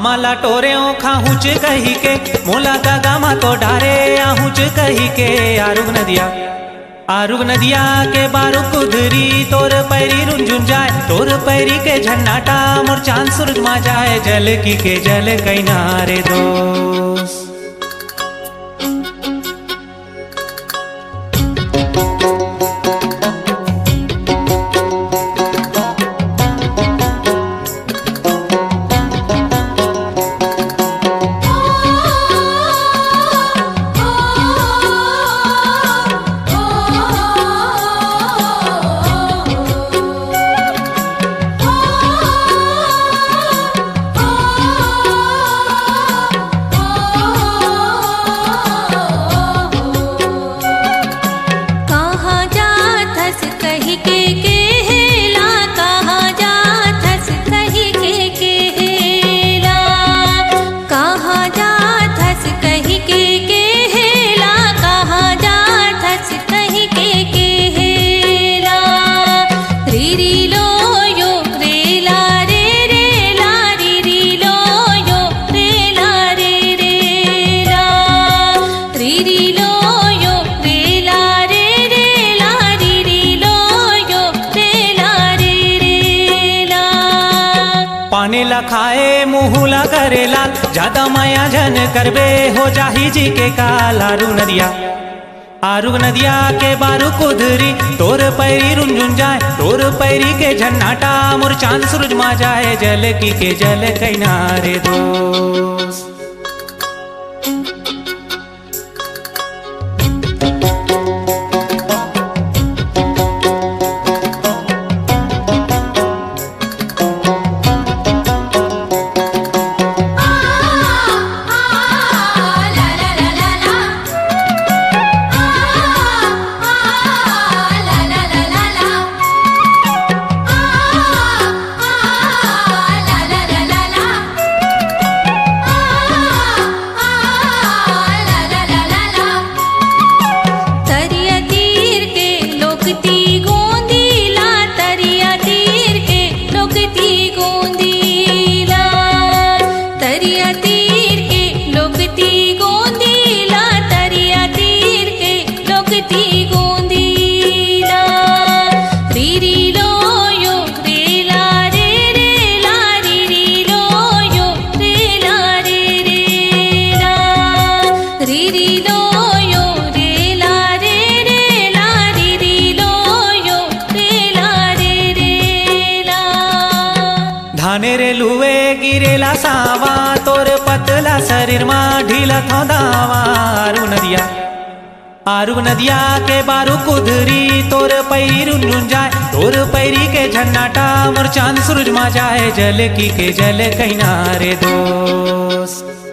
मामा ला टोरे खाहुच कही के मोला गागा मा तो डारे आहुच कही के आरुग नदिया के बारू कुधरी तोर पैरी रुंझुन जाए तोर पैरी के झन्नाटा मोर चांद सूरज मा जाए जल की के जल किनारे दोस्त। पानी ला खाए मुँह ला करे लाल ज्यादा माया जन करबे हो जाही जी के काल। आरुग नदिया के बारू कुधरी तोर पैरी रुंझुन जाए तोर पैरी के झन्नाटा मोर चांद सूरज मा जाए जल की के जल किनारे दोस्त। धाने रे लुए गिरेला सावा तोर पतला शरीर मा ढीला थो दावा। आरुग नदिया के बारू कुधरी तोर पैरी रुंझुन जाए तोर पैरी के झन्नाटा मोर चांद सूरज मा जाए जल की के जल किनारे दोस्त।